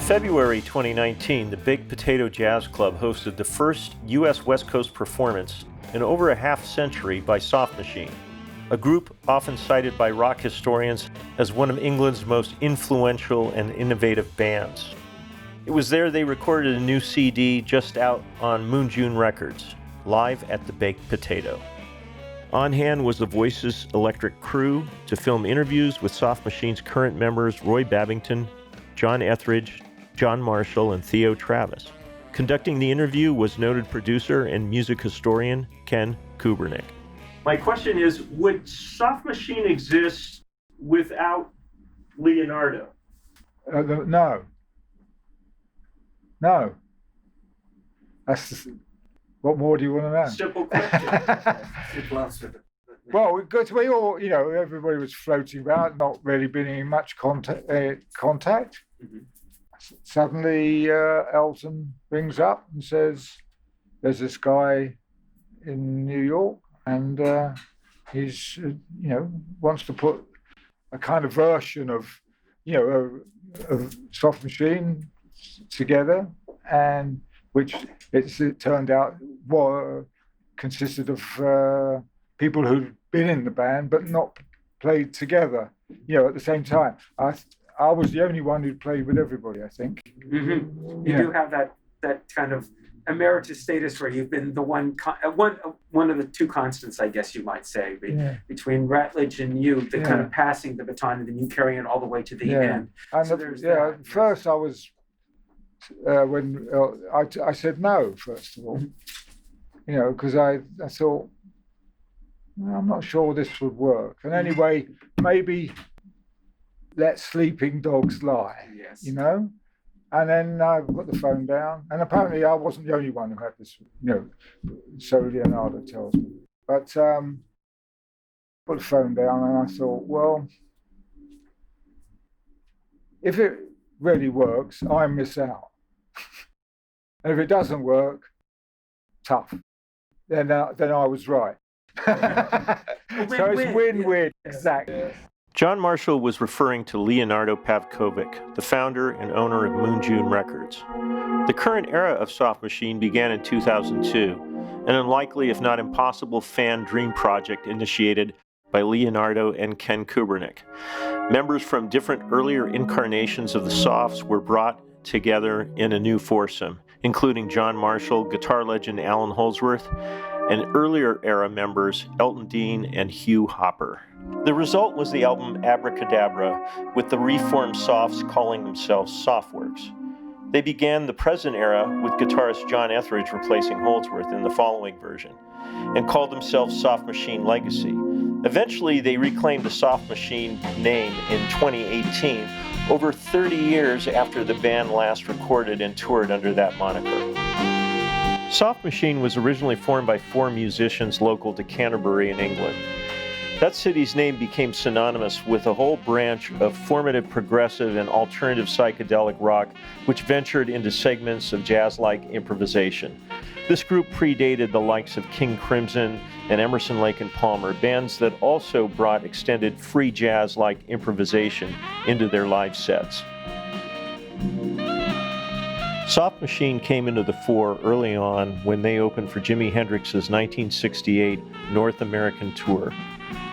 February 2019, the Baked Potato Jazz Club hosted the first U.S. West Coast performance in over a half century by Soft Machine, a group often cited by rock historians as one of England's most influential and innovative bands. It was there they recorded a new CD just out on Moon June Records, Live at the Baked Potato. On hand was the Voices Electric crew to film interviews with Soft Machine's current members Roy Babbington, John Etheridge, John Marshall, and Theo Travis. Conducting the interview was noted producer and music historian Ken Kubernik. My question is, would Soft Machine exist without Leonardo? No. No. What more do you want to know? Simple question. Well, because we all, everybody was floating about, not really being in much contact. Mm-hmm. Suddenly, Elton rings up and says, there's this guy in New York, and he's, wants to put a kind of version of, of Soft Machine together, and which it turned out consisted of people who'd been in the band but not played together, at the same time. I was the only one who'd played with everybody, I think. Mm-hmm. You do have that kind of emeritus status where you've been the one of the two constants, I guess you might say, between Ratledge and you, the kind of passing the baton and then you carrying it all the way to the end. And so first I was, when I said no, first of all, because I thought, I'm not sure this would work. And anyway, maybe let sleeping dogs lie, And then I put the phone down. And apparently I wasn't the only one who had this, so Leonardo tells me. But put the phone down and I thought, well, if it really works, I miss out. And if it doesn't work, tough. Then I was right. So it's win-win, exactly. John Marshall was referring to Leonardo Pavkovic, the founder and owner of Moon June Records. The current era of Soft Machine began in 2002, an unlikely, if not impossible, fan dream project initiated by Leonardo and Ken Kubernik. Members from different earlier incarnations of the Softs were brought together in a new foursome, including John Marshall, guitar legend Allan Holdsworth, and earlier era members Elton Dean and Hugh Hopper. The result was the album Abracadabra, with the reformed Softs calling themselves Softworks. They began the present era with guitarist John Etheridge replacing Holdsworth in the following version, and called themselves Soft Machine Legacy. Eventually, they reclaimed the Soft Machine name in 2018, over 30 years after the band last recorded and toured under that moniker. Soft Machine was originally formed by 4 musicians local to Canterbury in England. That city's name became synonymous with a whole branch of formative progressive and alternative psychedelic rock, which ventured into segments of jazz-like improvisation. This group predated the likes of King Crimson and Emerson, Lake and Palmer, bands that also brought extended free jazz-like improvisation into their live sets. Soft Machine came into the fore early on when they opened for Jimi Hendrix's 1968 North American tour.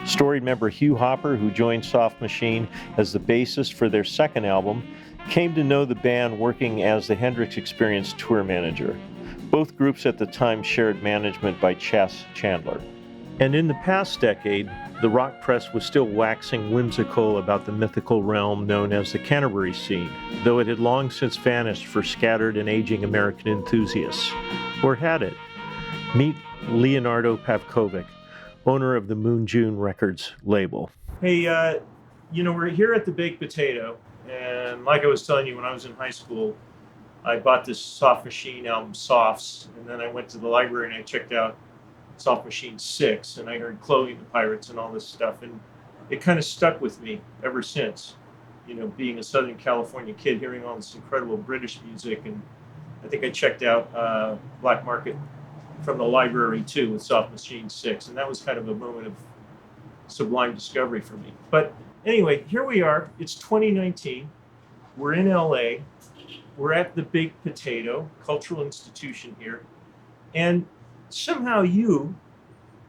Storied member Hugh Hopper, who joined Soft Machine as the bassist for their second album, came to know the band working as the Hendrix Experience tour manager. Both groups at the time shared management by Chess Chandler. And in the past decade, the rock press was still waxing whimsical about the mythical realm known as the Canterbury scene, though it had long since vanished for scattered and aging American enthusiasts. Or had it? Meet Leonardo Pavkovic, owner of the Moon June Records label. Hey, we're here at the Baked Potato, and like I was telling you, when I was in high school, I bought this Soft Machine album, Softs, and then I went to the library and I checked out Soft Machine 6, and I heard Chloe and the Pirates and all this stuff, and it kind of stuck with me ever since. Being a Southern California kid, hearing all this incredible British music, and I think I checked out Black Market from the library too with Soft Machine 6, and that was kind of a moment of sublime discovery for me. But anyway, here we are. It's 2019. We're in LA. We're at the Big Potato Cultural Institution here. And somehow you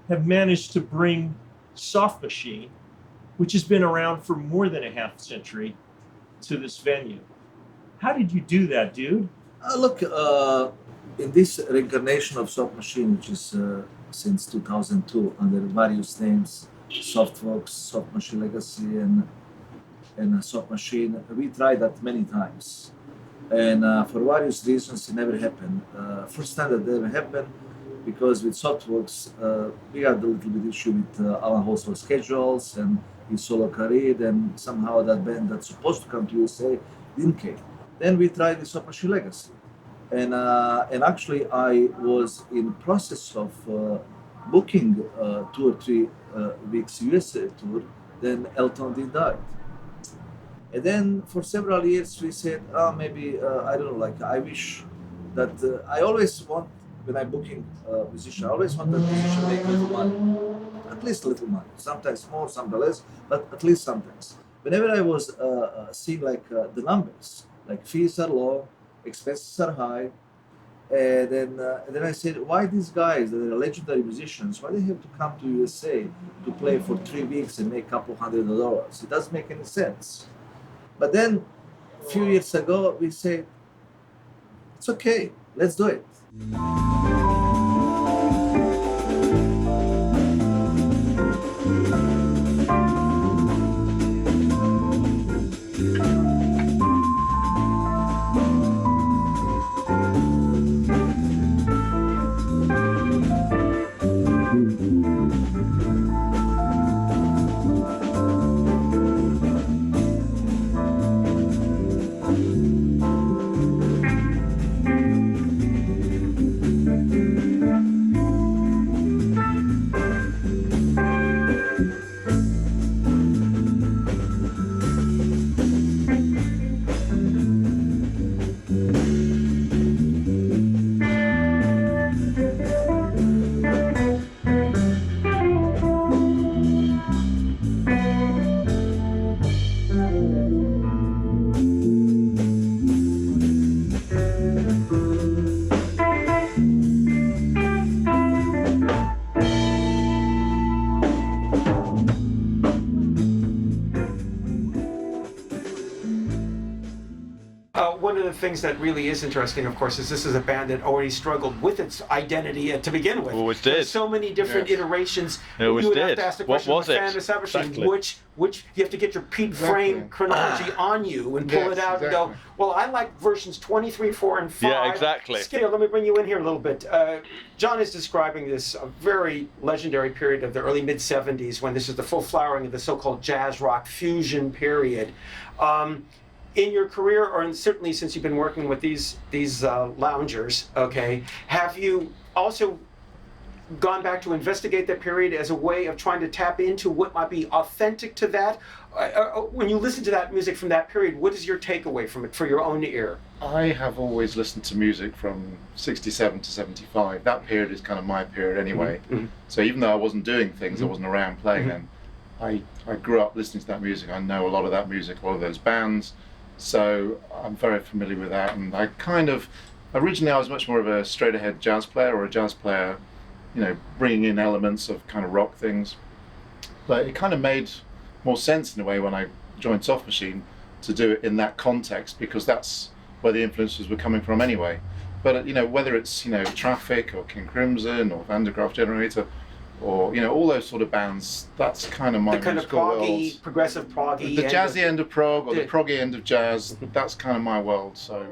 have managed to bring Soft Machine, which has been around for more than a half century, to this venue. How did you do that, dude? Look, in this reincarnation of Soft Machine, which is since 2002 under various names, Softworks, Soft Machine Legacy, and Soft Machine, we tried that many times. And for various reasons, it never happened. First time that never happened, because with Softworks, we had a little bit issue with Allan Holdsworth's schedules and his solo career, and somehow that band that's supposed to come to USA didn't came. Then we tried the Soft Machine Legacy. And actually I was in process of booking 2 or 3 weeks USA tour, then Elton did die. And then for several years we said, maybe, I don't know, like I wish that, I always want, when I'm booking a musician, I always want that musician to make a little money, at least a little money, sometimes more, sometimes less, but at least sometimes. Whenever I was seeing like the numbers, like fees are low, expenses are high, and then I said, why these guys that are legendary musicians, why they have to come to USA to play for 3 weeks and make a couple $100? It doesn't make any sense. But then a few years ago, we said, it's okay, let's do it. One of the things that really is interesting, of course, is this is a band that already struggled with its identity to begin with. Always did. There's so many different iterations. It always you would did. have to ask the What question, was it? Exactly. Which you have to get your peak Exactly. frame chronology on you and pull Yes, it out and go, well, I like versions 23, 4, and 5. Yeah, exactly. Skip, let me bring you in here a little bit. John is describing this very legendary period of the early mid-70s when this is the full flowering of the so-called jazz rock fusion period. In your career, or certainly since you've been working with these loungers, okay, have you also gone back to investigate that period as a way of trying to tap into what might be authentic to that? When you listen to that music from that period, what is your takeaway from it for your own ear? I have always listened to music from 67 to 75. That period is kind of my period anyway. Mm-hmm. So even though I wasn't doing things, I wasn't around playing them, I grew up listening to that music. I know a lot of that music, a lot of those bands. So I'm very familiar with that. And I kind of, originally I was much more of a straight ahead jazz player, or a jazz player, you know, bringing in elements of kind of rock things. But it kind of made more sense in a way when I joined Soft Machine to do it in that context, because that's where the influences were coming from anyway. But you know, whether it's, you know, Traffic or King Crimson or Vandergraaf Generator, or, you know, all those sort of bands, that's kind of my The kind of musical proggy, world. progressive proggy. The jazzy end of prog, or the the- proggy end of jazz, that's kind of my world. So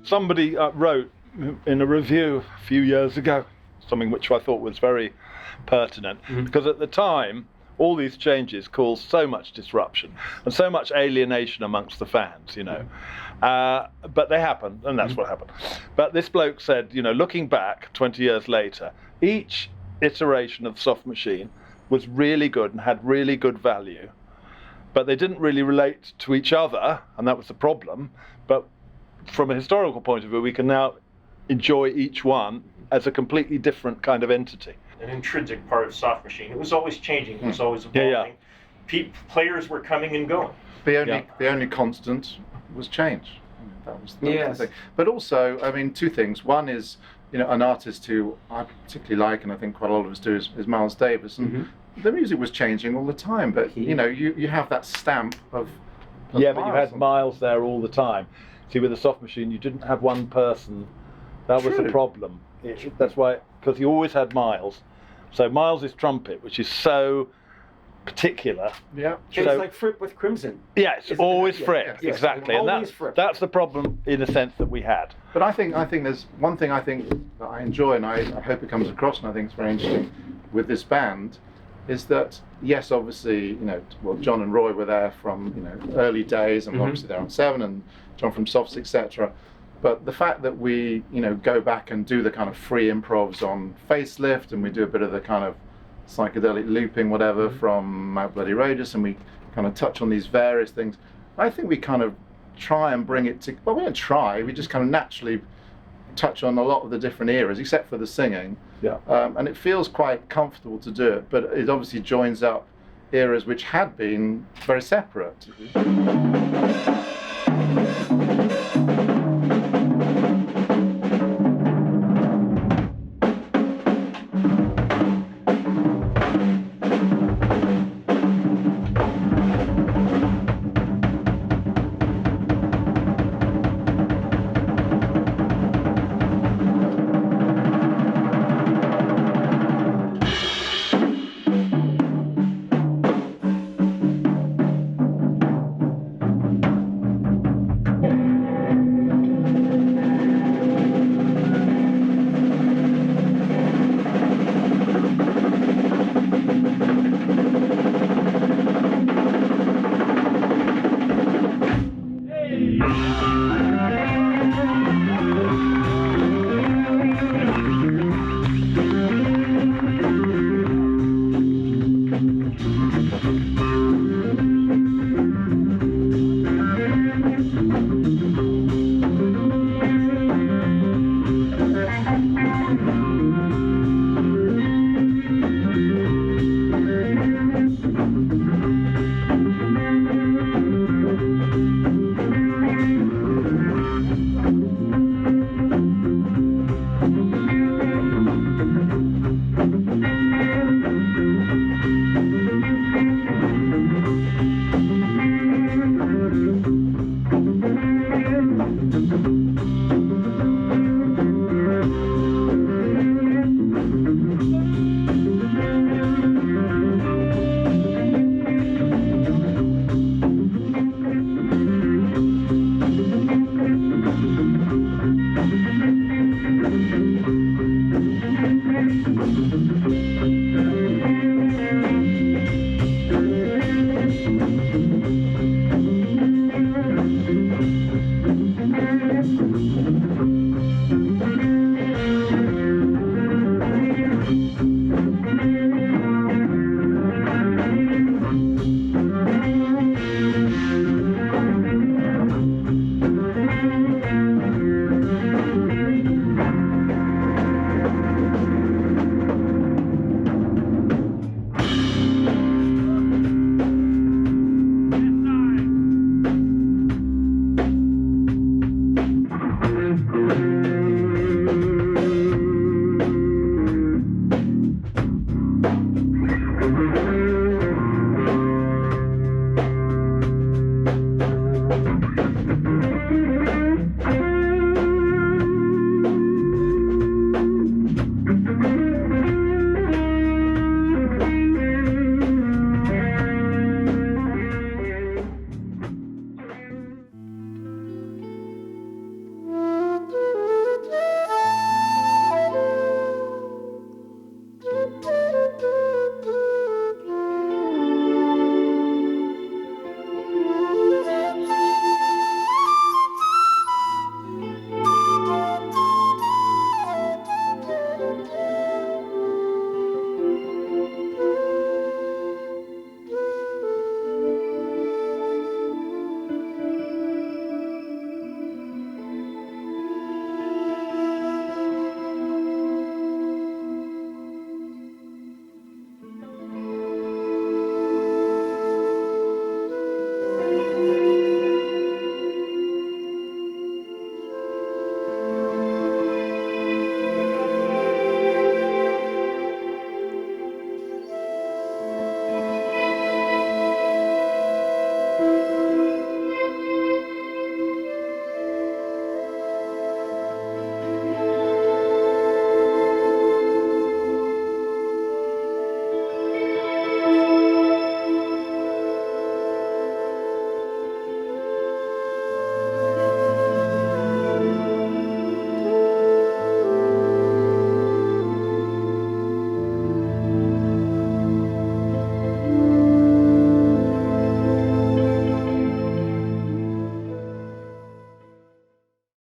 Somebody wrote in a review a few years ago something which I thought was very pertinent, because at the time all these changes caused so much disruption and so much alienation amongst the fans, you know. But they happened, and that's what happened. But this bloke said, you know, looking back 20 years later, each iteration of Soft Machine was really good and had really good value, but they didn't really relate to each other, and that was the problem. But from a historical point of view, we can now enjoy each one as a completely different kind of entity. An intrinsic part of Soft Machine. It was always changing. It was always evolving. Players were coming and going. The only constant was change. That was the thing. But also, I mean, two things. One is, you know, an artist who I particularly like, and I think quite a lot of us do, is Miles Davis. And the music was changing all the time. But you know, you have that stamp of yeah, but you had Miles there all the time. See, with the Soft Machine, you didn't have one person. That was the problem. That's why, because you always had Miles. So Miles' trumpet, which is so particular. Yeah. It's like Fripp with Crimson. Yeah, it's always Fripp, exactly. And that's the problem, in a sense, that we had. But I think there's one thing I think that I enjoy, and I hope it comes across, and I think it's very interesting with this band, is that, yes, obviously, you know, well, John and Roy were there from, you know, early days, and obviously they're on Seven, and John from Softs, etc. But the fact that we, you know, go back and do the kind of free improvs on Facelift, and we do a bit of the kind of psychedelic looping, whatever, from Mount Bloody Radius, and we kind of touch on these various things. I think we kind of try and bring it to, well, we don't try, we just kind of naturally touch on a lot of the different eras, except for the singing. Yeah. And it feels quite comfortable to do it, but it obviously joins up eras which had been very separate.